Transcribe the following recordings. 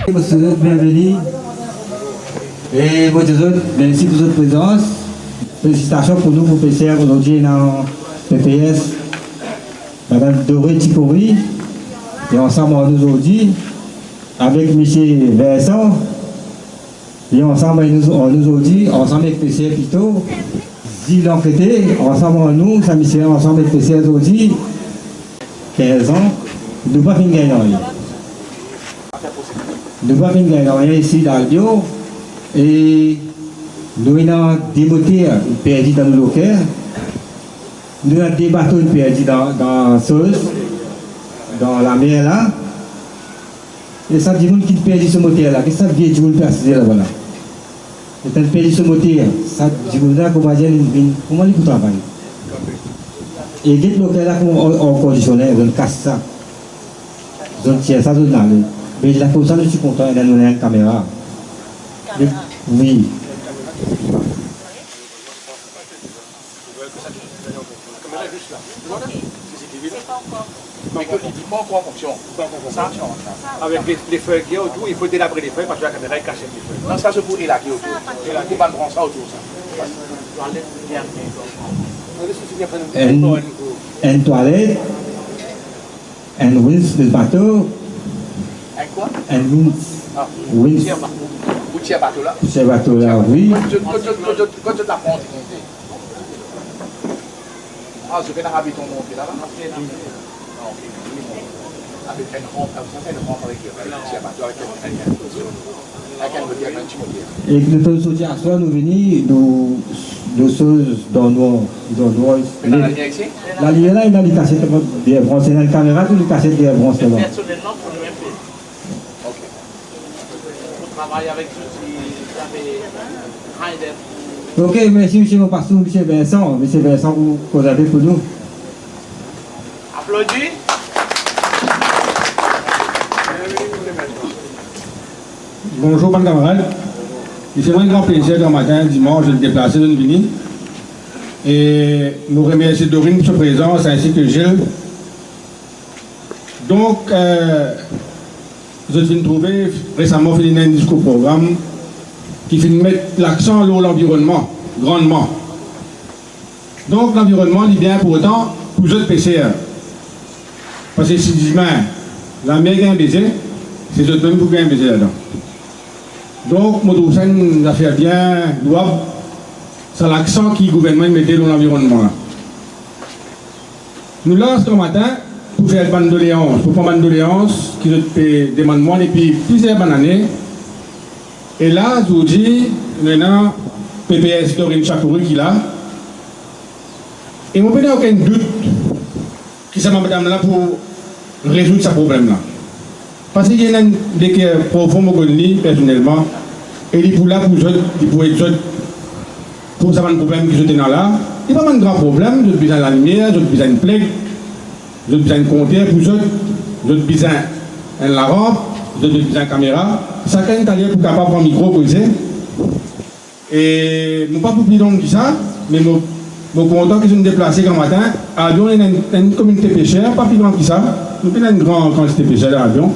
Bienvenue. Et vous autres, merci de votre présence. Félicitations pour nous, pour PCR aujourd'hui dans PPS. Madame Doré Tikori, et ensemble aujourd'hui, avec M. Vincent, et ensemble nous aujourd'hui, ensemble avec PCR Pito, Zilon Crété, ensemble nous, Saint-Michel, ensemble avec PCR aujourd'hui, 15 ans, nous ne pouvons pas gagner rien. Nous ne pouvons pas gagner rien ici dans le bio. Et nous avons des moteurs perdus dans le local. Nous avons des bateaux perdus dans la sauce, dans la mer là. Et ça dit qui perdit ce moteur là. Qu'est-ce que ça veut dire que perdu là voilà. Et quand perdu ce moteur, ça dit comment il peut travailler. Et les local là on conditionné, on casse ça. On tient ça dans le. Mais là pour ça je suis content, il a donné une caméra. Oui. Mais que pas encore en fonction. Ça, avec les feuilles qui sont autour, il faut délabrer les feuilles parce que la caméra est cachée les feuilles. Non, ça c'est pour élaguer autour. Élaguer, pas de ça autour. Une toilette, un winch de bateau. Un quoi? Un winch. Winch. Où tiens bateau là? Ce bateau là, oui. Quand tu t'apprends, ah, je vais dans l'habit ton nom, là, avec une rampe, avec et nous sommes sortis à soi, nous venons, nous sommes dans nos. La lumière ici? La lumière là, il a des cassettes de bronze, dans la caméra, toutes les cassettes de bronze là. Personnellement, pour le même fait. Ok. On travaille avec ceux qui avaient Ok, merci M. mon pasteur, M. Vincent. M. Vincent, vous avez pour nous. applaudis. Bonjour, bonne camarade. C'est vraiment un grand plaisir qu'un matin, dimanche, de me déplacer de Vini. Et nous remercions Dorine pour sa présence ainsi que Gilles. Donc, je viens de trouver récemment un discours programme qui fait mettre l'accent sur l'environnement, grandement. Donc, l'environnement, il est bien pour autant pour les autres PCR. Parce que si demain, la mer a un baiser, c'est eux même pour un baiser là-dedans. Donc, je trouve ça une affaire bien louable. C'est l'accent que le gouvernement mettait dans l'environnement. Nous lançons ce matin pour faire une bande doléance, pour prendre une bande doléance qui nous demande depuis plusieurs années. Et là, je vous dis, maintenant, PPS Dorine Chakouri qui est là. Et je n'ai aucun doute que ça madame là pour résoudre ce problème-là. Parce qu'il y a des cas profonds, personnellement, et il est là pour être pour ça, un problème qui est là. Il n'y a pas de grand problème, j'ai besoin de la lumière, j'ai besoin de plaque, j'ai besoin de compter pour eux, j'ai besoin de la rampe, j'ai besoin de la caméra. Chacun est allé pour capable prendre un micro pour essayer. Et nous pas pour plus long que ça, mais nous sommes contents qu'ils sont déplacés quand matin. À Lyon, il y a une communauté pêchère, pas plus grande que ça. Nous avons une grande quantité de pêcheurs à Lyon.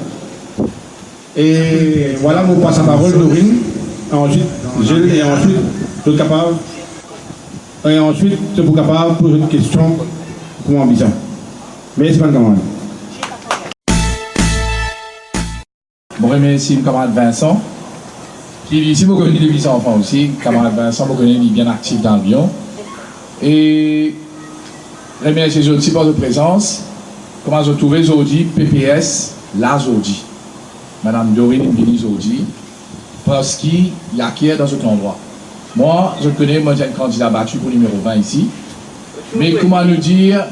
Et voilà, je passe la parole Dorine, ensuite Gilles, et ensuite je suis capable. Et ensuite, je suis capable de poser une question pour mon ambition. Merci, madame camarade. Je remercie mon camarade Vincent. Puis ici, vous connaissez les enfants aussi. Camarade Vincent, vous connaissez, il est bien actif dans Lyon. Et je remercie les aussi pour votre présence. Comment je trouve aujourd'hui PPS, la Zodi. Madame Dorine Bini Zodi. Parce qu'il y a qui est dans cet endroit. Moi, je connais, moi j'ai un candidat battu pour numéro 20 ici. Mais comment nous dire.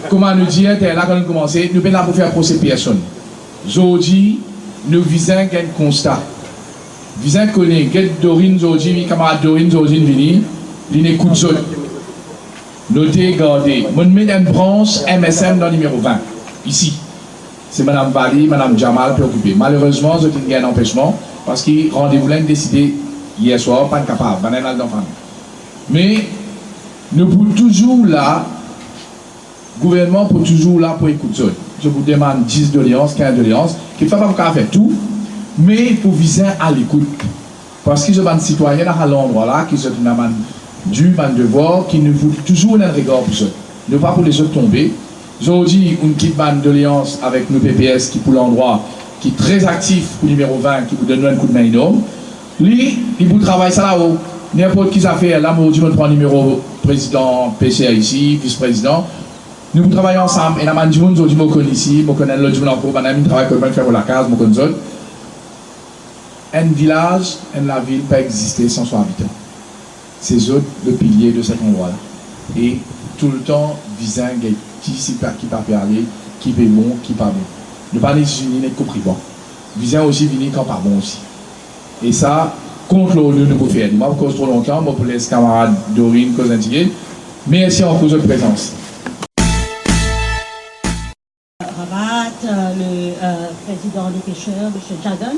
Comment nous dire, là quand nous commençons, nous sommes là pour faire procès personne. Aujourd'hui, nous visons un constat. Visons connaître, Dorine Zodi, camarade Dorine Zodi Vini, il écoute ça. Notez, gardez. Moi, je mets une branche MSM dans le numéro 20, ici. C'est Mme Bali, Mme Jamal préoccupée. Malheureusement, j'ai un empêchement parce que rendez-vous là décidé hier soir, pas capable, banal d'enfant. Mais nous pour toujours là, gouvernement pour toujours là pour écouter. Je vous demande 10 doléances, 15 doléances, qu'il ne faut pas faire tout, mais pour viser à l'écoute. Parce que je suis un citoyen à l'endroit là, qui est un devoir, qui nous faut toujours un regard pour eux. Ne pas pour les autres tomber. Aujourd'hui, une petite bande d'alliance avec nos PPS qui pour l'endroit, qui est très actif pour numéro 20, qui vous donne un coup de main énorme. Lui, il vous travaille ça là-haut. N'importe qui a fait, là, moi, je prends numéro président PCA ici, vice-président. Nous travaillons ensemble. Et la man du monde, je me connais ici, je connais l'autre, je travaille comme je fais pour la case, je connais l'autre. Un village, la ville peut exister sans son habitant. C'est eux le pilier de cet endroit-là. Et tout le temps, visant qui pas parler, qui est bon, qui pas bon. Ne pas les unis, n'est compris bon. Visant aussi venir quand pas bon aussi. Et ça, contre l'ONU, nous pouvons faire. Moi, cause trop longtemps, moi, pour les camarades Dorine, cause intégrée. Merci en cause de présence. Rabat, le président des pêcheurs, M. Jadon.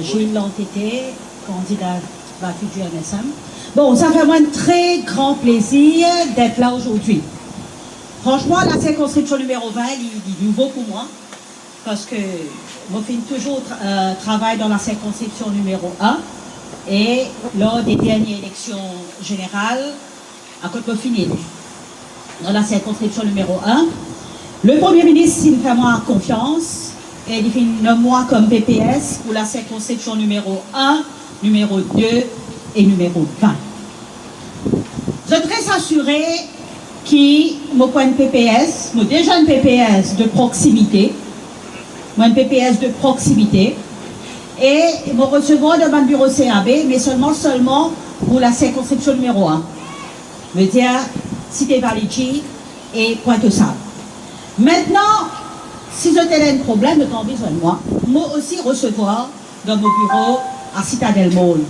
Gilles Lantété, candidat battu du MSM. Bon, ça fait moi un très grand plaisir d'être là aujourd'hui. Franchement, la circonscription numéro 20, il est nouveau pour moi, parce que je fais toujours travail dans la circonscription numéro 1, et lors des dernières élections générales, à côté de fini dans la circonscription numéro 1, le Premier ministre, il fait moi confiance, et il fait moi comme PPS pour la circonscription numéro 1, numéro 2 et numéro 20. Je voudrais s'assurer que mon point de PPS, mon déjà un PPS de proximité, mon PPS de proximité, et mon recevoir de mon bureau CAB, mais seulement pour la circonscription numéro 1. Je veux dire Cité Validji et Pointe-aux-Sables. Maintenant, si je t'ai un problème, je t'en besoin de moi aussi recevoir dans mon bureau à Citadel Mall.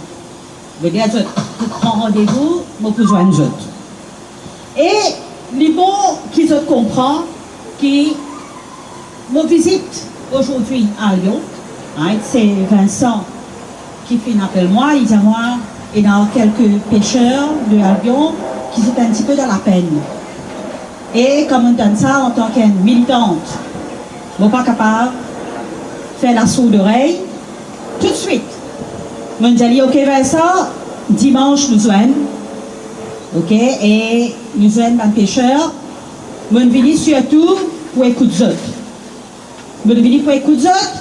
Je veux dire, je prends rendez-vous, je besoin de autres. Et les mots qui se comprend, qui me visite aujourd'hui à Lyon, hein, c'est Vincent qui fait un appel moi, il dit à moi, et dans quelques pêcheurs de Lyon qui sont un petit peu dans la peine. Et comme on donne ça en tant qu'une militante, je ne suis pas capable de faire la sourde d'oreille tout de suite. Je me dis, ok Vincent, dimanche nous joignons. Ok, et nous joignons un pêcheur. Je viens surtout pour écouter les autres. Je viens pour écouter les autres,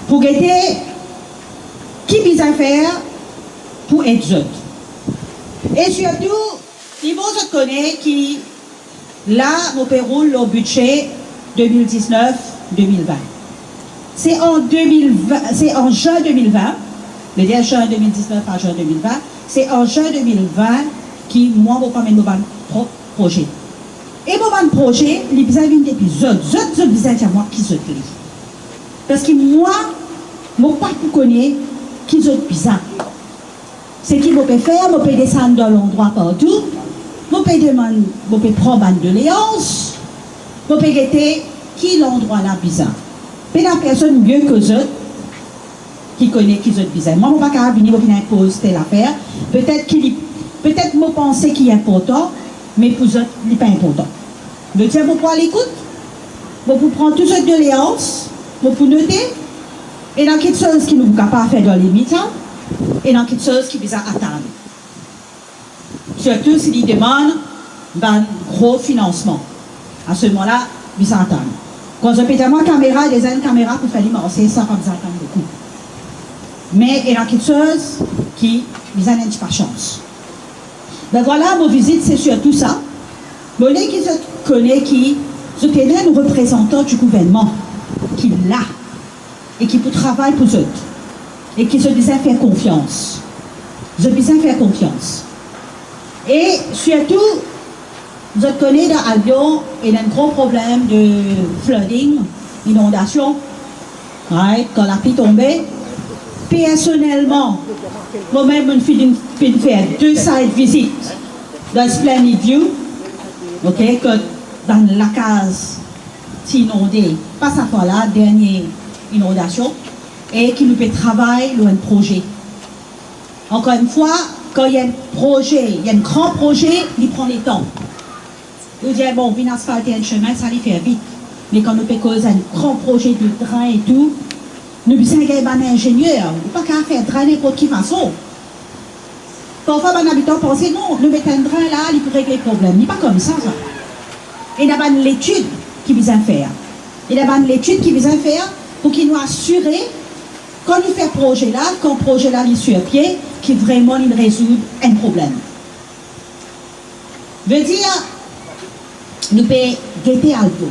pour guetter qui vient faire pour aider les autres. Et surtout, il faut se connaître qui, là, nous payons le budget 2019-2020. C'est en juin 2020, le dire juin 2019 à juin 2020, c'est en juin 2020 qui, moi, je vais mettre mon projet. Et mon projet, il besoin d'un épisode. Je besoin de moi qui se lit. Parce que moi, je ne sais pas connaître qui se bizarre. C'est qui je peux faire, je peux descendre dans l'endroit partout, je peux prendre une doléance, je peux guetter qui l'endroit là bizarre. Mais la personne mieux que eux qui connaît qui est bizarre. Moi, je ne peux pas venir imposer telle affaire. Peut-être me penser qu'il est important, mais pour eux, il n'est pas important. Je tiens pourquoi l'écoute, pour prendre toutes ces doléances, pour noter, et dans quelque chose qui nous est capable de faire dans les médias, et dans quelque chose qui nous attendre. Surtout s'il demande un gros financement. À ce moment-là, nous attendons. Quand je peux dire moi caméra, des caméras pour faire l'immenser, ça va nous attendre beaucoup. Mais il y a quelque chose qui nous a pas chance. Ben voilà, mon visite, c'est surtout ça. Mon qui se connaît, qui se connaît un représentant du gouvernement, qui est là, et qui peut travailler pour eux, et qui se disait faire confiance. Je disais faire confiance. Et surtout, je connais dans Albion, il y a un gros problème de flooding, inondation, right, quand la pluie tombait. Personnellement, moi-même, je fais faire 2 side visites dans Splendid View, ok, que dans la case inondée, pas cette fois-là, dernière inondation, et qui nous fait travailler sur un projet. Encore une fois, quand il y a un projet, il y a un grand projet, il prend le temps. Vous dites, bon, on vient asphalter un chemin, ça lui fait vite. mais quand nous faisons un grand projet de train et tout, nous avons un ingénieur, nous ne pouvons pas faire train n'importe quelle façon. Parfois, les habitants pensent non, nous mettons un train là, il peut régler le problème. Il n'est pas comme ça. Il y a une étude qui vise à faire. Il y a une étude qui vise à faire pour qu'il nous assure, quand nous faisons ce projet là, quand le projet là est sur pied, qu'il vraiment il résout un problème. Veut dire, nous pouvons guetter Albion.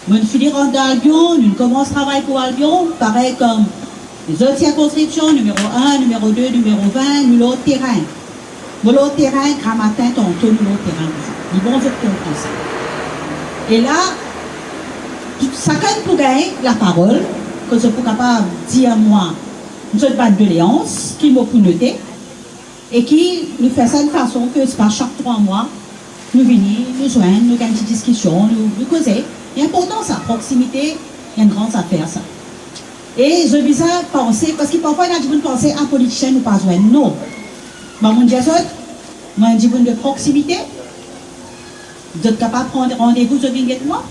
Nous finirons dans Albion, nous commençons à travailler pour Albion, pareil comme les autres circonscriptions, numéro 1, numéro 2, numéro 20, nous l'autre terrain. Nous l'autre terrain, grand matin, tantôt, nous l'autre terrain. Ils vont faire comme ça. Et là, chacun pour gagner la parole, que je suis capable de dire moi, une sorte de doléance qui m'a pu noter, et qui nous fait ça de façon que c'est pas chaque 3 mois, nous venons, nous joignons, nous avons une petite discussion, nous causons. C'est important ça, proximité, il y a une grande affaire ça. Et je vis à penser, parce que parfois il y a des gens qui pensent à un politicien, nous pas joindre. Non. Moi, je dis moi, je dis de proximité. Vous êtes capable de prendre rendez-vous, je viens avec moi.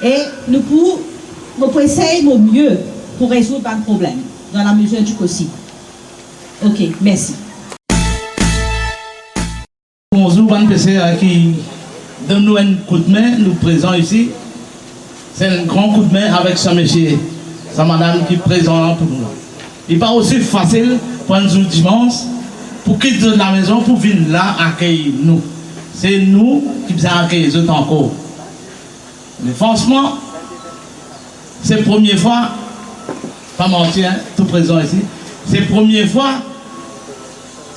Et nous pouvons essayer au mieux pour résoudre un problème, dans la mesure du possible. Ok, merci. Bonjour, Van PC qui donne nous un coup de main, nous présents ici. C'est un grand coup de main avec sa monsieur, sa madame qui est présente pour nous. Il n'est pas aussi facile pour un jour dimanche pour quitter la maison pour venir là accueillir nous. C'est nous qui faisons accueillir les autres encore. Mais franchement, c'est la première fois, pas mentir, hein, tout présent ici, c'est la première fois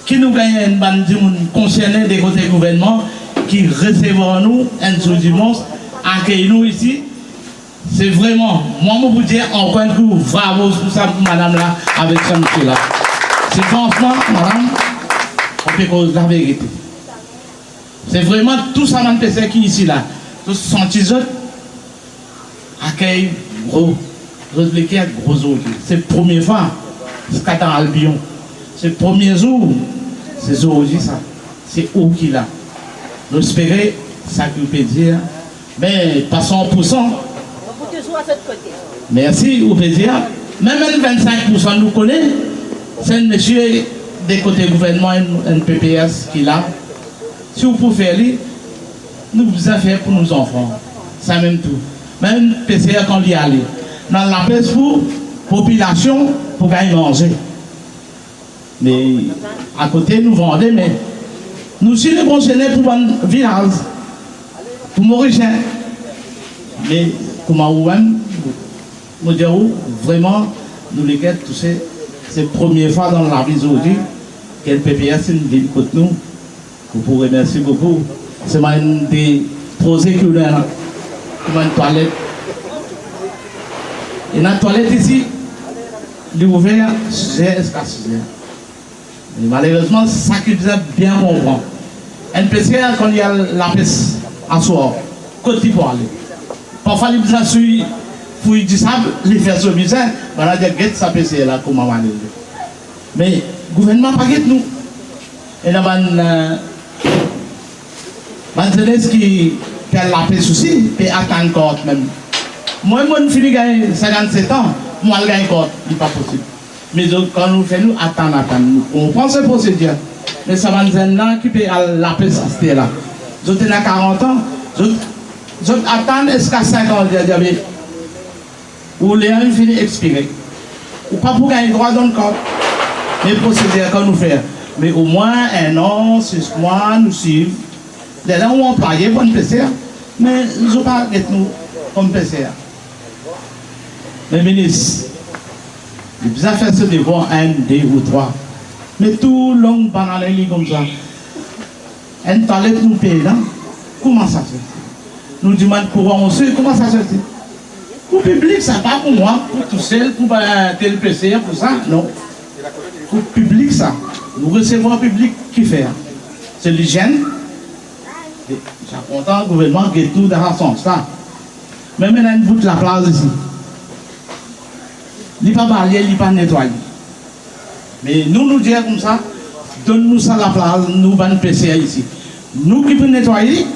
que nous gagnons une bande de monde concerné des côtés gouvernement qui recevront nous un jour dimanche, accueillir nous ici. C'est vraiment, moi je vous dire encore un coup, bravo pour ça, madame là, avec ce monsieur là. C'est franchement, madame, on peut cause la vérité. C'est vraiment tout ça, madame PC qui est ici là. Tous senti autres, accueil gros, réfléchir à gros autres. C'est la première fois, c'est qu'à dans Albion. C'est le premier jour, c'est aujourd'hui ça. C'est où qu'il a. Nous espérons, ça que peut dire, mais pas 100%. Merci, vous pouvez dire. Même 25% nous connaissent. C'est un monsieur des côtés gouvernement, un PPS qui l'a. Si vous pouvez faire, nous vous avons fait pour nos enfants. Ça même tout. Même PCR quand il y aller. Dans la place pour la population, pour gagner manger. Mais à côté, nous vendons, mais nous sommes les concernés pour un village, pour Maurice. Mais comme nous disons vraiment, nous les guettes, c'est la première fois dans la vie aujourd'hui que le PPS est une ville côté nous. Vous pouvez remercier beaucoup. C'est une des projets que nous avons, comme une toilette. Et dans la toilette ici, il est ouvert jusqu'à 6 heures. Malheureusement, c'est ça qu'il faisait bien comprendre. Un PCR, quand il y a la peste à soir, côté pour aller. Parfois, il a suivi, pour dire ça, il fait ce bizarre, on a dit que ça PCR là, comment on va aller. Mais le gouvernement n'a pas guette nous. Et là, jeunesse qui a la peste aussi, et attend encore même. Moi, je suis gagné 57 ans, moi, je gagne encore, il n'est pas possible. Mais quand nous faisons, nous attendons. On prend ce procédure. Mais ça va nous là qui peut la peste là. Je suis à 40 ans, je attends jusqu'à 5 ans de diabète. Ou les gens finissent expirer. Ou pas pour gagner droit dans le corps. Les procédures qu'on nous fait. Mais au moins 1 an, 6 mois, nous suivons. Les gens ont employé pour une PCR. Mais nous n'avons pas nous comme PCR. Mais ministre, il faut faire ce devoir 1, 2 ou 3. Mais tout long banal comme ça. Un toilette nous paye là. Comment ça se fait? Nous demandons courant aussi, comment ça se fait? Pour le public, ça pas pour moi, pour tout seul, pour tel PCR, pour ça, non. Pour le public, ça. Nous recevons un public qui fait. C'est l'hygiène. J'ai content le gouvernement qui est tout dans ce sens-là. Mais maintenant, il bout de la place ici. Il n'est pas balayé, il n'est pas nettoyé. Mais nous disons comme ça, donne-nous ça la place, nous allons PCR ici. Nous qui pouvons nettoyer,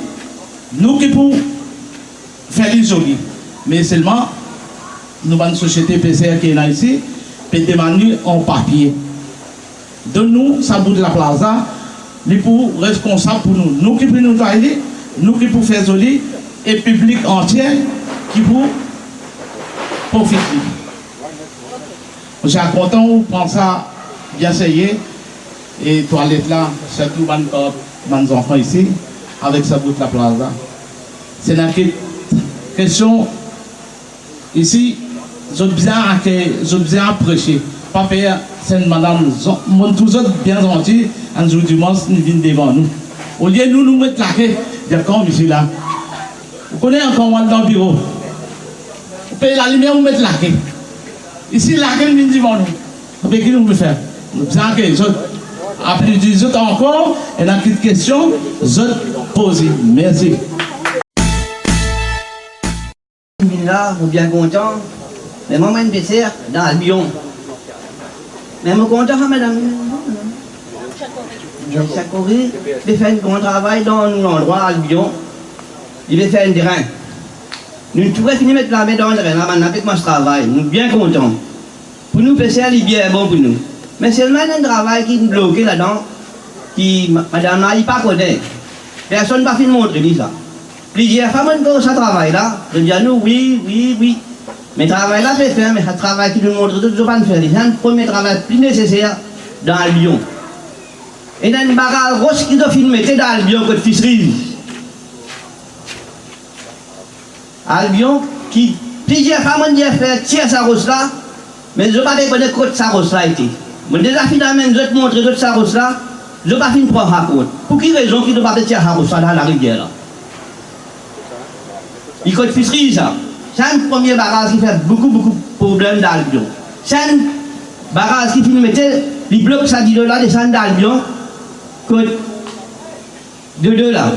nous qui pouvons faire l'isoler. Mais seulement, nous avons une société PCR qui est là ici, peut demander en papier. Donne-nous, ça bout de la plaza, les pour responsable pour nous. Nous qui pour nous travailler, nous qui pour faire isoler, et le public entier qui pour profiter. Je suis content de prendre ça bien essayé. Et toilette là, surtout les enfants ici, avec sa bout de la plaza. C'est une question ici, je bien apprécié. Papa, c'est une madame, tous autres bien gentils, un jour du dimanche, ils viennent devant nous. Au lieu de nous mettre la quai, il y a quand monsieur là. Vous connaissez encore moi dans le bureau. Vous payez la lumière, vous mettez la quai. Ici, la quai vient devant nous. Avec qui nous pouvons faire? Nous faisons que les autres. Après les autres encore, et la petite question, je pose. Merci. Là, je suis bien content. Mais moi, je suis dans Albion. Mais je suis content, madame. Chakori, il fait un grand travail dans l'endroit Albion. Il fait un terrain. Nous pourrions finir de mettre la main dans le terrain, là, maintenant, avec moi, je travaille. Nous sommes bien contents. Pour nous, PCR, il est bien bon pour nous. Mais seulement un travail qui est bloqué là-dedans, qui, madame, il pas connaît. Personne ne va finir de montrer ça. Plusieurs femmes ont ça travail là. Je dis à nous, oui. Mais le travail là, c'est faire, mais le travail qui nous montre, je ne peux pas le faire. C'est un premier travail plus nécessaire dans Albion. Et dans une barrage grosse qui doit filmer, c'est dans Albion, côté fisserie. Albion, qui, plusieurs femmes ont dit faire tirer sa rose là, mais je ne peux pas connaître côté sa rose là été. Je déjà fini à même, je te montrer toute sa rose là, je ne peux pas finir prendre à compte. Pour quelle raison qu'il ne doit pas tirer sa rose là dans la rivière là? Il côté fisserie ça. C'est un premier barrage qui fait beaucoup de problèmes dans Albion. C'est un barrage qui filme, les blocs ça dit de là, descendent d'Albion, côté de deux là.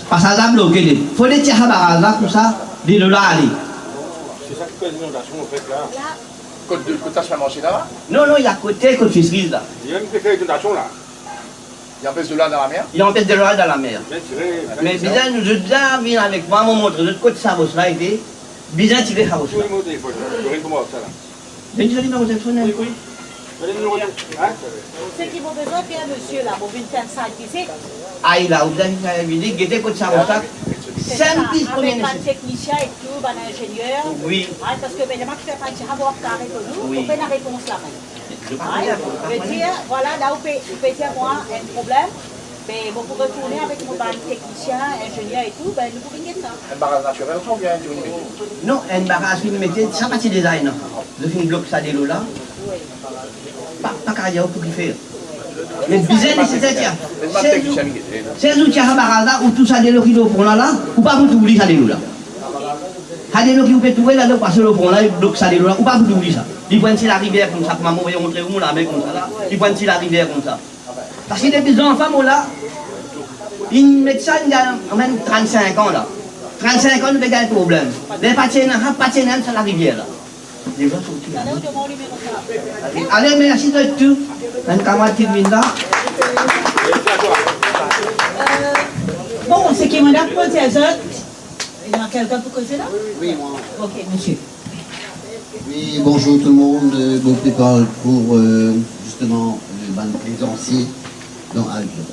Parce que ça a bloqué. Il faut les tirer à barrage là, comme ça, de là aller. C'est ça qui fait l'inondation en fait là. Côte ça se fait marcher là-bas? Non, il y a côté fisserie là. Il y a même fait l'inondation là. Il empêche de l'eau dans la mer? Il empêche de l'eau dans la mer. Mais bien, nous devons venir avec moi, me montrer de côté ça là, et bien tirer ça. Sur le mot téléphone, je vais comment ça là? Mais tu as dit numéro de téléphone? Oui. Le numéro de téléphone. Ceux qui vont besoin bien, monsieur, là, vous venez faire ça ici. Ah, il a, vous avez dit, guettez côté ça là. C'est un petit premier avec un technicien et tout, un ingénieur. Oui. Parce que évidemment, qui fait pas un avoir carré pour nous, Oui. on fait la réponse là. Je veux dire, voilà, là, vous pouvez dire, moi, un problème. Mais vous pouvez tourner avec mon technicien, ingénieur et tout, ben nous pouvons gagner ça. Un barrage naturel, on vient de non, un barrage qui nous mettait, ça va, c'est design. Je fais une bloc ça de l'eau là. Pas carrière pour qu'il fait. Mais bizarre, c'est un outil à barrage là, où tout ça de l'eau qui est au fond là, ou pas vous oublier ça de l'eau là. Ça de l'eau qui vous fait trouver là, passer au fond là, il bloque ça de l'eau là, ou pas vous oublier ça. Il prend la rivière comme ça, maman, vous montrer où la main comme ça là, il prend la rivière comme ça. Parce que les enfants là, ils mettent ça, il y a même 35 ans là. 35 ans, nous avons un problème. Les patineurs, c'est la rivière là. Les gens sont tous là. Allez, merci de tout. Un camarade qui vient là. Bon, c'est qui madame pour ces autres? Il y a quelqu'un pour causer là? Oui, moi. Ok, monsieur. Oui, bonjour tout le monde. Bon prépare pour justement le ban plaisancier dans Albion.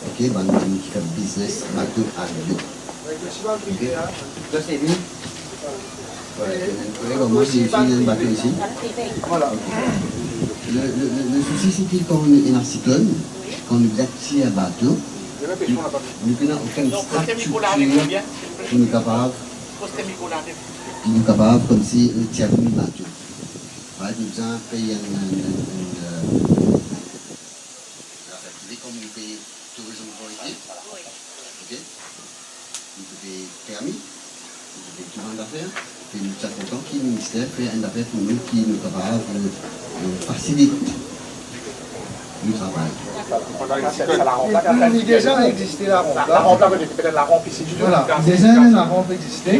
Ok, ban qui fait business bateau Albion. Ok, ça c'est lui. Voilà, moi j'ai utilisé un bateau ici. Voilà. Le souci c'est que quand on est en cyclone, quand on attire un bateau, nous n'avons aucune structure qui nous capable comme si nous tient le bateau. Voilà, nous avons fait des communautés tourisme autorité. Ok. Nous avons des permis, nous avons des documents d'affaires. Et nous sommes contents que le ministère fait une affaire pour nous qui nous capable de faciliter le travail. Il déjà existé la rampe. La rampe là, peut-être la rampe ici. Voilà, déjà la rampe existait.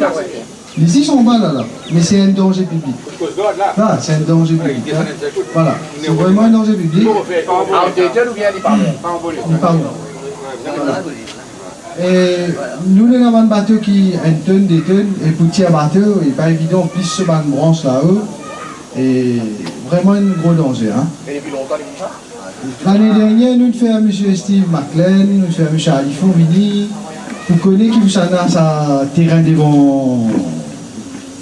Les ils sont bas là, mais c'est un danger public. Là, c'est un danger public. Voilà, c'est vraiment un danger public. En détail ou bien il parle? Il parle. Et nous, nous avons un bateau qui a une tonne, des tonnes, et pour tirer bateau, il n'est pas évident, plus ce banc de branche là-haut, et vraiment un gros danger. Hein. Et depuis longtemps, les gens? L'année dernière, nous avons fait M. Steve McLean, nous avons fait M. Alifon Vini, vous connaissez qui vous avez sa terrain devant.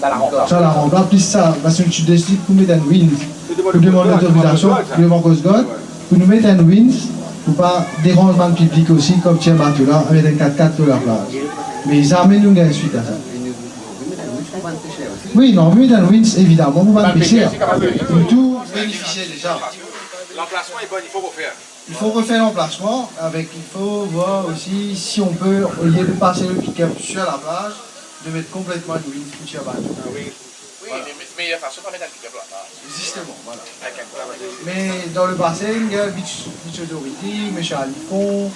Ça la remplace, plus ça, parce que tu décides pour mettre un wind, pour demander l'autorisation, devant Coast Guard, pour nous mettre un wind, pour pas dérangement public aussi, comme tiens bateau là, avec un 4x4 sur la plage. Mais jamais nous gagnons suite à ça. Oui, non, mais dans le wind, évidemment, on va pêcher. Pour tout bénéficier déjà. L'emplacement est bon, il faut refaire. Il faut refaire l'emplacement, il faut voir aussi si on peut, au lieu de passer le pick-up sur la plage, de mettre complètement une wind pour tirer bateau. Oui, mais il y a façon de mettre un pick-up là. Justement, voilà. Mais dans le bassin, il y a Beach Authority, M. Alifon,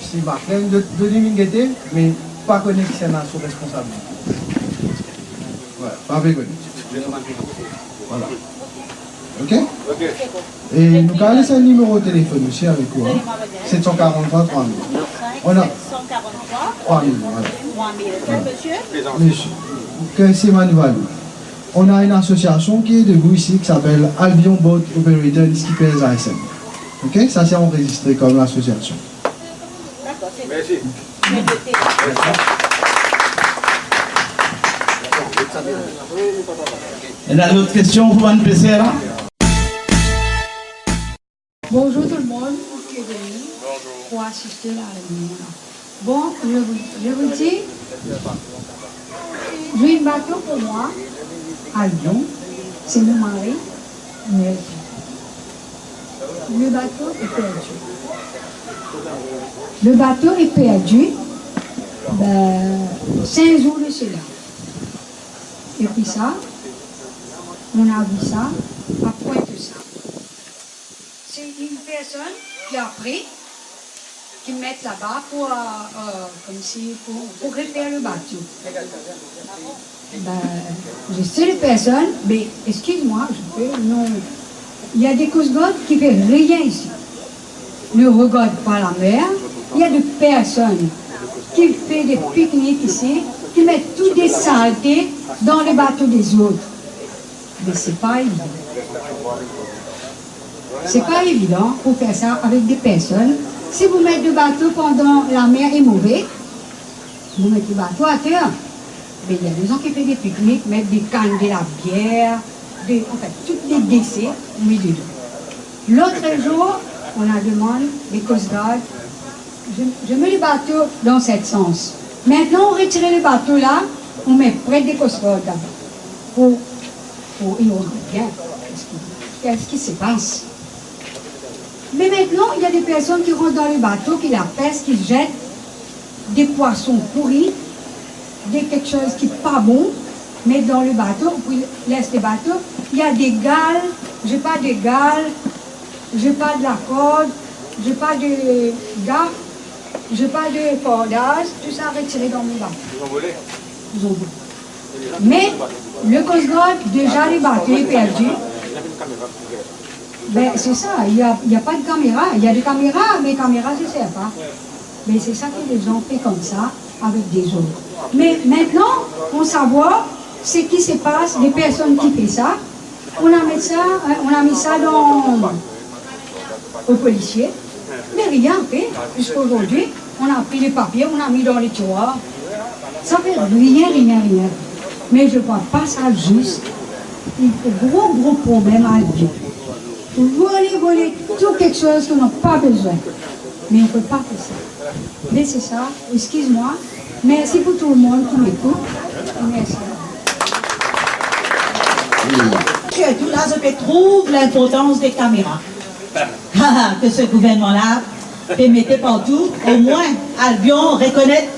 Steve McLean, de Domingete, mais pas connaître qui c'est sous responsabilité. Ouais, pas connu. Voilà. Ok? Et nous avons laissé un numéro de téléphone aussi avec quoi? 743 3000. On a 743 3000, voilà. 3000. Monsieur? Monsieur. Que c'est Manuel. On a une association qui est debout ici qui s'appelle Albion Boat Operator Skippers ASM. Ok? Ça c'est enregistré comme l'association. D'accord, c'est Merci. Il y a d'autres questions pour Van PC là? Bonjour tout le monde, qui est venu pour assister à la réunion. Bon, je vous dis, j'ai un bateau pour moi, à Lyon, c'est mon mari, mais le bateau est perdu. Le bateau est perdu, 5 jours de cela. Et puis ça, on a vu ça à Pointe-ça. C'est une personne qui a pris, qui met là-bas pour, pour réparer le bateau. Je sais les personnes, mais excuse-moi, non. Il y a des Coast Guard qui ne font rien ici. Ne regardent pas la mer. Il y a des personnes qui font des pique-niques ici, qui mettent toutes des saletés dans les bateaux des autres. Mais c'est pas évident. C'est pas évident pour faire ça avec des personnes. Si vous mettez le bateau pendant la mer est mauvais, vous mettez le bateau à terre. Mais il y a des gens qui font des pique-niques, mettent des cannes de la bière, en fait, tous les décès, on met dedans. L'autre jour, on a demandé les Coast Guard, je mets le bateau dans ce sens. Maintenant, on retire les bateaux là, on met près des Coast Guard pour ils vont bien. Qu'est-ce qui se passe? Mais maintenant, il y a des personnes qui rentrent dans les bateaux, qui la pêchent, qui jettent des poissons pourris, quelque chose qui n'est pas bon, mais dans le bateau, puis laisse les bateaux. Il y a des gales, j'ai pas de gales, j'ai pas de la corde, j'ai pas de gaffe, j'ai pas de cordage, tout ça retiré dans mes bateaux. Ils ont volé? Ils ont volé. Mais le Coast Guard, déjà les bateaux est perdu. Ben, c'est ça, il n'y a pas de caméra. Il y a des caméras, mais les caméras ne servent pas. Mais c'est ça que les gens font comme ça avec des autres. Mais maintenant, on savoir ce qui se passe, les personnes qui font ça. On a mis ça aux policiers, mais rien fait. Jusqu'aujourd'hui, on a pris les papiers, on a mis dans les tiroirs. Ça fait rien. Mais je ne vois pas ça juste. Il faut gros problème à Dieu. Voler tout quelque chose qu'on n'a pas besoin. Mais on ne peut pas faire ça. Mais c'est ça, excuse-moi. Merci pour tout le monde qui m'écoute. Merci. Tout là, je trouve l'importance des caméras. Que ce gouvernement-là peut mettre partout. Au moins, Albion reconnaît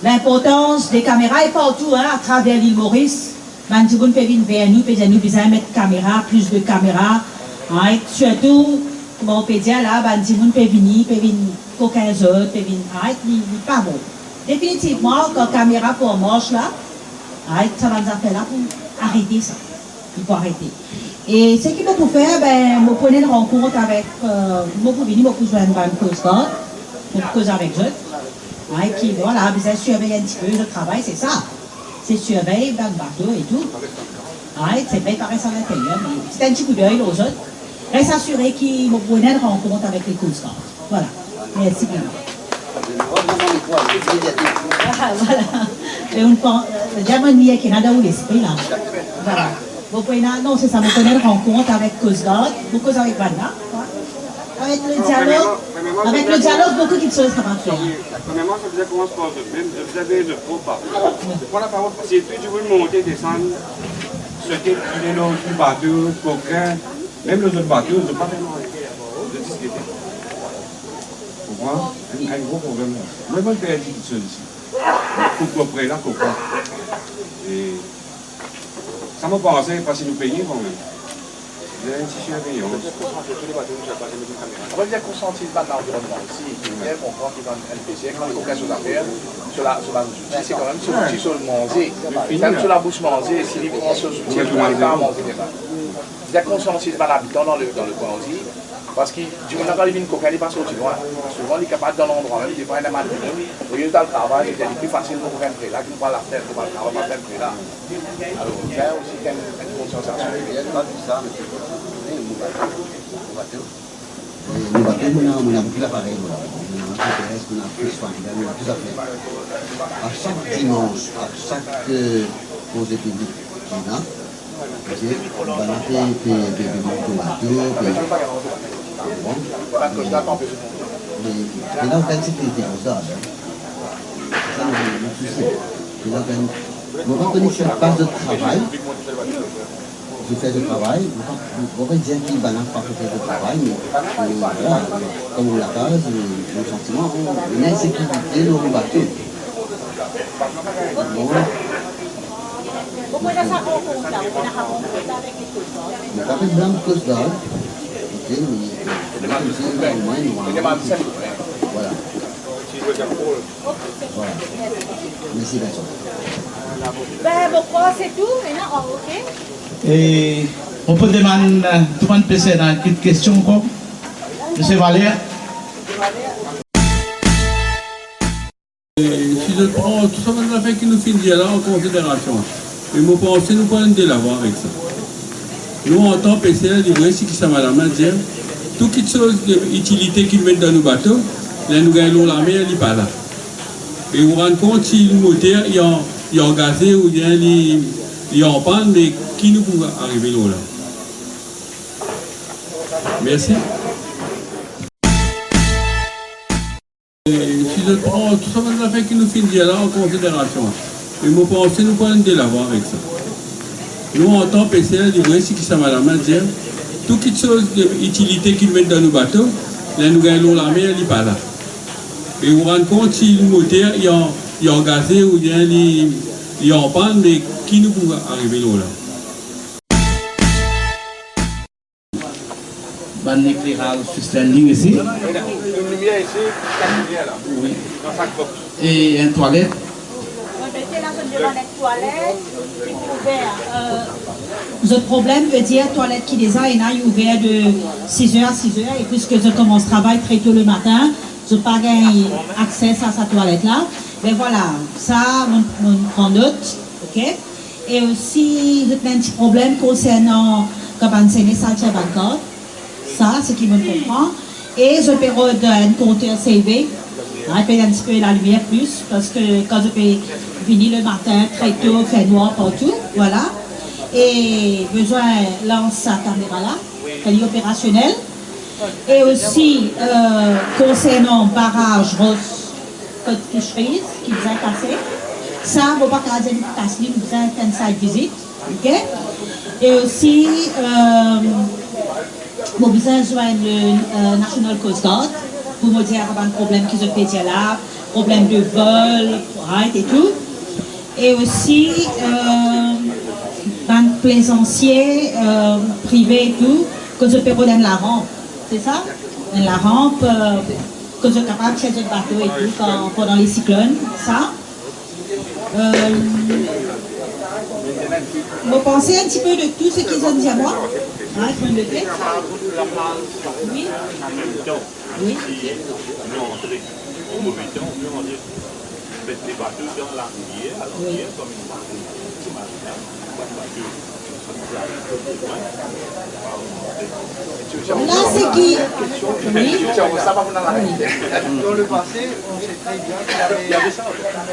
l'importance des caméras et partout, à travers l'île Maurice. Mantiboun peut venir vers nous, peut nous besoin de mettre caméra, plus de caméras. Surtout, bon, on peut dire là, Mantiboun peut venir, qu'aucun autre, peut venir. Il n'est pas bon. Définitivement, quand la caméra pour marche là, ça va nous appeler là pour arrêter ça. Il faut arrêter. Et ce qu'il faut faire, je prenais une rencontre avec, je vais venir, je vais joindre Coast Guard, pour causer avec eux. Ouais, qui, voilà, besoin de surveiller un petit peu le travail, c'est ça. C'est surveiller dans le bateau et tout. Ouais, c'est préparer ça à l'intérieur, mais c'est un petit coup d'œil aux autres. Reste assuré qu'ils vont prendre une rencontre avec les Coast Guard. Voilà. Merci bien. Ah, voilà. Et on pense, diamant qui est dans l'esprit là. Voilà. Vous pouvez, non, c'est ça, vous prenez une rencontre avec Coast Guard, vous causez avec Vanda. Avec le dialogue, beaucoup de choses ça va faire. Premièrement, ça faisait commence par vous avez le pro pas. Je prends la parole. Si tu veux monter, descendre, sauter, filer le bateau, coquin, même les autres bateaux, je ne pas vraiment de discuter. Pourquoi? Un gros problème. Moi, je vais faire une petite chose ici. Pour près là, pourquoi? Et ça m'a pensé, parce que nous payons quand même. Il y a un petit surveillant. On va bien conscientiser l'environnement aussi, et bien comprendre qu'il y a un NPC, quand il y a aucune chose à faire, sur la c'est quand même sur l'outil sur le manger. Même sur la bouche manger, s'il prend ce outil, il va manger des mains. Bien conscientiser l'habitant dans le coin aussi, parce que du moment quand il vient une coquille, il passe au loin. Souvent, il est capable d'un endroit même, il pas un mal de nous. Au lieu de le travail, c'est plus facile pour rentrer là, qu'il ne pas la faire, pour le travail, pas rentrer là. Alors, il y a aussi une conscientisation. Nous bateaux, on a beaucoup d'appareils, on a un GPS, on a plus Finder, on a tout à faire. À chaque dimanche, à chaque projet public qu'on a, on va noter des bateaux, mais là, on a une sécurité comme ça. Ça, nous soucie. Nous va connaître cette base de travail. Je fais le travail, on va dire qu'il va pas faire le travail, mais voilà, comme on l'a pas, le sentiment, une insécurité dans le bateau. Vous pouvez faire ça rencontre là, vous pouvez faire rencontre avec les Coast Guard. Mais par exemple, Coast Guard, ok, mais au moins, voilà. Voilà. Merci, bien sûr. Ben, pourquoi c'est tout maintenant? Ok. Et on peut demander tout le monde peut dans une petite question encore. Monsieur Valère. Si je prends tout ça, on a fait qu'il nous finit là en considération. Et moi, je pense que nous prenons de l'avoir avec ça. Nous, en tant que PCL, c'est qui ça m'a dit, toute chose d'utilité qu'ils mettent dans nos bateaux, là, nous gagnons la mer, il n'est pas là. Et vous vous rendez compte, si le moteur est en gazé ou bien il est en panne, mais qui nous peut arriver là? Merci. Si je prends tout ça, on a fait qu'il nous finit là en considération. Et moi, je pense que nous prenons de l'avoir avec ça. Nous, en tant que PCL, c'est qui ça m'a dit, toute chose d'utilité qu'ils mettent dans nos bateaux, là, nous gagnons la mer, il n'est pas là. Et vous vous rendez compte, si le moteur est en gazé ou bien il est en panne, mais qui nous peut arriver là? Bon éclairage standing ici. Une lumière ici, une lumière là. Oui. Dans chaque box. Et une toilette. C'est la zone devant les toilettes, qui est ouvert. Le problème veut dire toilette qui déjà est ouvert de 6h à 6h et puisque je commence travail très tôt le matin, je n'ai pas gagné accès à sa toilette là. Mais voilà, ça, on prend note, ok? Et aussi, j'ai un petit problème concernant quand on enseigne ça à Bangkok. Ça, c'est qui me comprend. Et je peux un compteur CV. Je peux un petit peu la lumière plus parce que quand je peux venir le matin très tôt, fait noir partout, voilà. Et besoin lance sa caméra là, elle est opérationnelle. Et aussi concernant barrage Ross, côte fisheries qui vous a passé. Ça, vous ne pouvez pas faire une casse, vous avez une site visite, ok? Et aussi vous besoin de joindre le National Coast Guard pour me dire qu'il y a un problème qui se fait là, problème de vol, right, et tout. Et aussi, un plaisancier privé et tout, que je peux donner la rampe, c'est ça? La rampe, que je suis capable de changer le bateau et tout pendant les cyclones, ça. Vous pensez un petit peu de tout ce qu'ils ont dit à moi? Hein, je peux le noter. Oui. Oui. mauvais temps, on peut en dire, mettre les bateaux dans la rivière, comme une bateau marginale, pas de bateau. Là, c'est qui? Dans le passé, on sait très bien qu'il y avait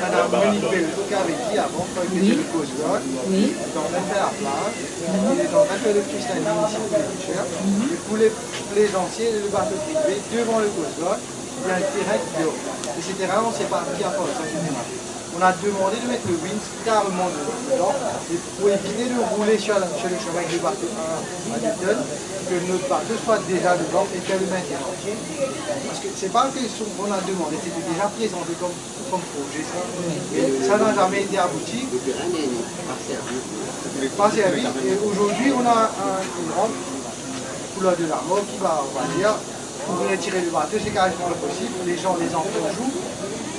Madame Monique Belleau qui avait dit avant, quand il était le Coast Guard, il est en train de faire la plage, il est en train de faire le christianisme ici pour les pêcheurs, et pour les plaisanciers et le bateau privé, devant le Coast Guard, il y a un terrain qui dort. Et ces terrains, on ne sait pas qui a fait ça. On a demandé de mettre le wind carrément dedans pour éviter de rouler sur le chemin du bateau à Newton, que notre bateau soit déjà dedans et qu'elle le maintienne. Parce que c'est pas une question qu'on a demandé, c'était déjà présenté comme projet. Et ça n'a jamais été abouti. Pas servi. Et aujourd'hui, on a une rampe couleur de la mort qui va, on va dire, pour venir tirer le bateau, c'est carrément le possible. Les gens, les enfants jouent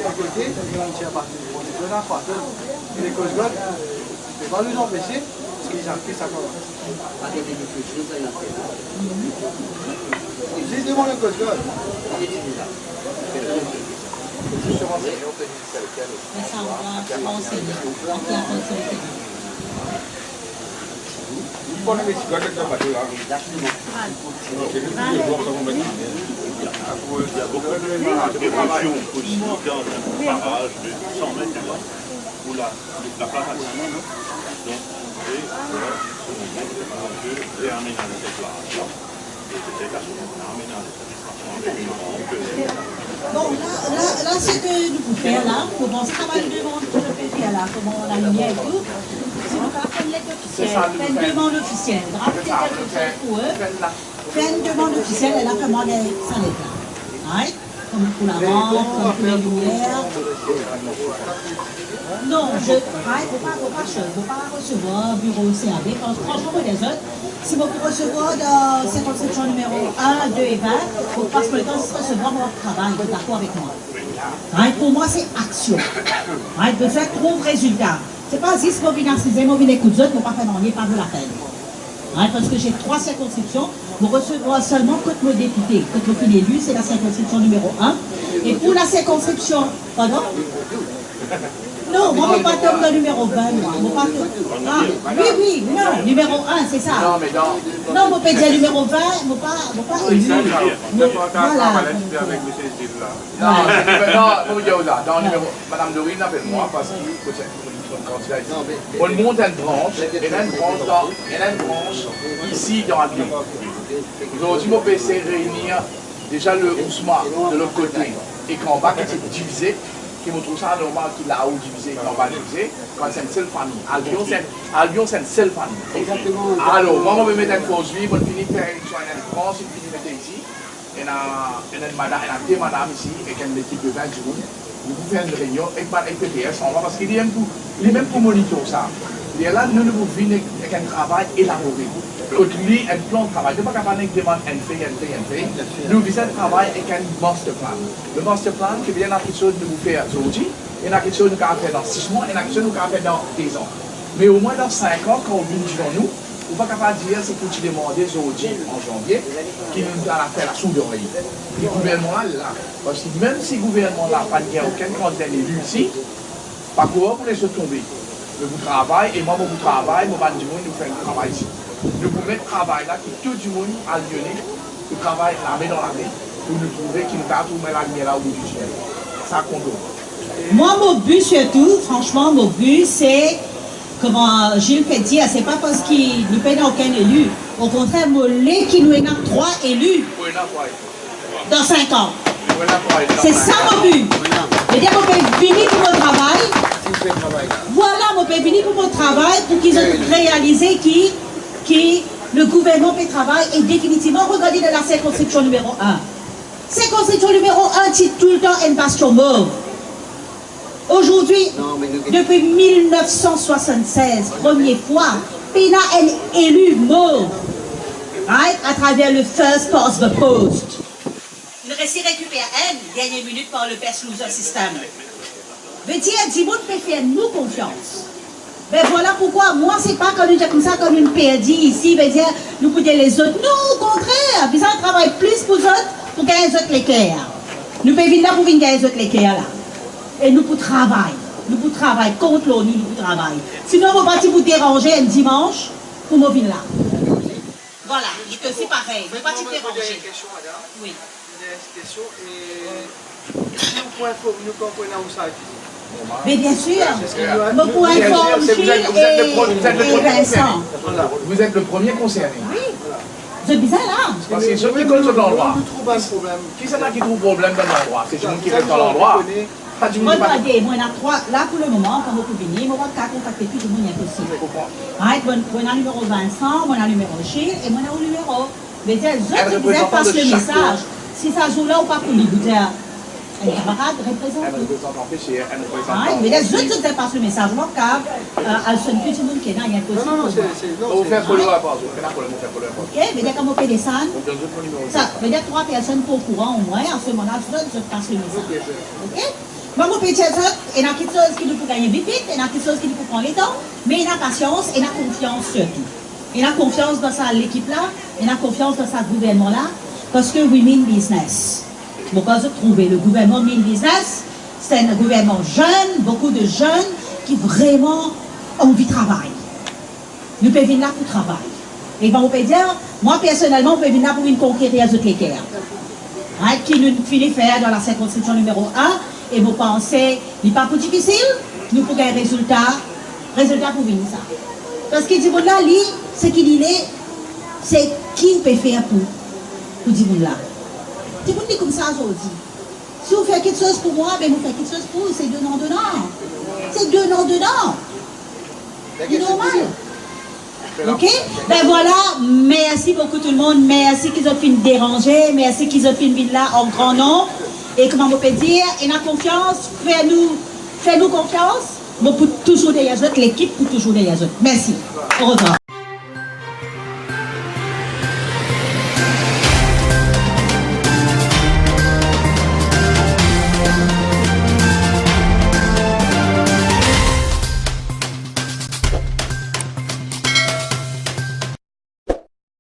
à côté, ils vont tirer partout. Et les Coast Guard, on ne peut pas nous empêcher, parce qu'ils ont fait ça quand même. Juste devant le Coast Guard. Pour l'investigation de ce bateau-là, il y a beaucoup de prévention aussi dans un barrage de 100 mètres de long pour la plantation. Donc, et aménager cette plage-là. Et peut-être aménager cette Bon, là, ce que nous pouvons faire là, pour commencer à travailler devant ce que je peux faire là, comment on a la lumière et tout, c'est on va faire une lettre officielle, faire une demande officielle, drafter quelque chose pour eux, faire une demande officielle et là, vraiment, ça lettre là. Right? Comme pour la vente, comme pour les lumières. Non, je ne veux pas recevoir bureau CAB, parce que franchement, des autres, si vous pouvez recevoir dans circonscription numéro 1, 2 et 20, vous passez le temps de recevoir votre travail, vous êtes d'accord avec moi. Right? Pour moi, c'est action. Right? De faire trouver résultat. Ce n'est pas si vous venez assiser, vous venez écouter, vous ne pas faire non, pas de la peine. Right? Parce que j'ai 3 circonscriptions, vous recevez seulement quand vos députés. Quand vous finissez élu, c'est la circonscription numéro 1. Et pour la circonscription, pardon? Non, moi, je ne pas tomber dans le numéro 20. Oui, non, numéro 1, c'est ça. Non, mais non, mon peut dire numéro 20, je pas élu. Voilà. Non, dans le numéro, Madame Dorine appelle moi parce que on monte une branche, il y a une branche ici dans Avion. Aujourd'hui, mon PC réunir déjà le Ousmane de l'autre côté et qu'en bas qui est divisé, qui me trouve ça normal qu'il a haut divisé, qu'en bas divisé, quand c'est une seule famille. Albion, c'est une seule famille. Exactement. Alors, moi, je vais mettre une pause vie, je vais finir faire une soirée en France, je vais finir mettre ici. Il y a deux madames ici, et une équipe de 20 jours. Nous pouvons faire une réunion avec PPS, on va parce qu'il est même pour monitorer ça. Il est là, nous devons venir avec un travail élaboré. Aujourd'hui, un plan de travail. Nous ne pouvons pas demander un fait. Nous visons un travail avec un master plan. Le master plan, c'est bien quelque chose que nous faire aujourd'hui, il y a quelque chose que nous pouvons faire dans 6 mois, il y a quelque chose que nous pouvons faire dans 10 ans. Mais au moins dans 5 ans, quand on vient devant nous, on ne peut pas capable de dire c'est pour te demander aujourd'hui, en janvier, qui nous a fait la sous-oreille. Le gouvernement là, parce que même si le gouvernement là n'a pas aucun candidat élu ici, pas quoi pour les se tomber. Mais vous travaillez, et moi, vous travaillez, moi, du monde, nous faisons un travail ici. Nous pouvons mettre le travail là, qui tout du monde à Lyonnais, le travail la main dans la main, pour nous trouver qui nous a trouvé la lumière là au bout du ciel. Ça compte. Moi, mon but surtout, franchement, mon but, c'est, comment Gilles fait dire, c'est pas parce qu'il nous paye aucun élu. Au contraire, mollet qui nous énonce 3 élus dans 5 ans. C'est ça mon but. C'est-à-dire qu'on peut venir pour mon travail. Voilà, on peut venir pour mon travail pour qu'ils aient réalisé qui le gouvernement peut travailler et définitivement regardez de la circonscription numéro 1. Circonscription numéro 1, c'est tout le temps une bastion mauve. Aujourd'hui, depuis 1976, première fois, il a un élu mauve, right, à travers le First Past the Post. Il reste récupéré une dernière minute par le Best Loser System. Veut dire, Dimoun peut faire nous confiance. Mais voilà pourquoi, moi, c'est pas comme ça, comme une perdue ici, veut dire, nous pouvons les autres. Non, au contraire, ils travaillent plus pour les autres, pour gagner les autres l'éclair. Nous pouvons venir là pour venir gagner les là. Et nous pour travailler. Nous pour travailler contre l'ONU, nous pour travailler. Sinon, vous partez vous déranger un dimanche pour me venir là. Voilà, c'est aussi pareil. Vous partez déranger. Oui. Une question et nous comprenons ça. Mais bien sûr, mais pour informer et Vincent. Vous êtes le premier concerné. Oui. C'est bizarre là. Parce que ceux qui connaissent l'endroit. Nous trouvons un problème. Qui c'est là qui trouve problème dans l'endroit? C'est tout le monde qui reste dans l'endroit. Moi, moi, là pour le moment, quand vous pouvez venir, moi, je vais contacter tout le monde possible. Moi, j'ai le numéro Vincent, moi, j'ai le numéro Gilles et moi, j'ai le numéro. Mais je passe le message. Si ça joue là ou pas pour lui, vous dire, un camarade représente. Mais je passe le message. Moi, car à ce petit monde qui est là, il y a un possible. Non, c'est. Vous faites follow up. Ok, mais dès qu'on peut descendre, ça veut dire 3 personnes pour courant au moins. À ce moment-là, je passe le message. Ok? Bon, mon petit autres, il y a quelque chose qui nous peut gagner vite, il y a quelque chose qui nous peut prendre le temps, mais il y a patience et il y a confiance surtout. Il y a confiance dans sa l'équipe-là, il y a confiance dans sa gouvernement-là, parce que we mean business. Pourquoi je trouve le gouvernement mean business, c'est un gouvernement jeune, beaucoup de jeunes qui vraiment ont envie de travailler. Nous pouvons venir là pour travailler. Et ben, on peut dire, moi personnellement, on peut venir là pour une conquérir les équerres. Qui nous finit faire dans la circonscription numéro 1. Et vous pensez, il n'est pas plus difficile, nous pouvons un résultat pour venir ça. Parce que dit là, ce qu'il est, c'est qui peut faire pour dire là. Si vous dites comme ça aujourd'hui, si vous faites quelque chose pour moi, ben vous faites quelque chose pour vous, c'est donnant. C'est donnant. C'est normal. Ok? Ben voilà, merci beaucoup tout le monde, merci qu'ils ont fini de déranger, merci qu'ils ont fini de là en grand nom. Et comment on peut dire, il a confiance, fais-nous confiance, mais pour toujours derrière l'équipe, pour toujours derrière. Merci. Au revoir.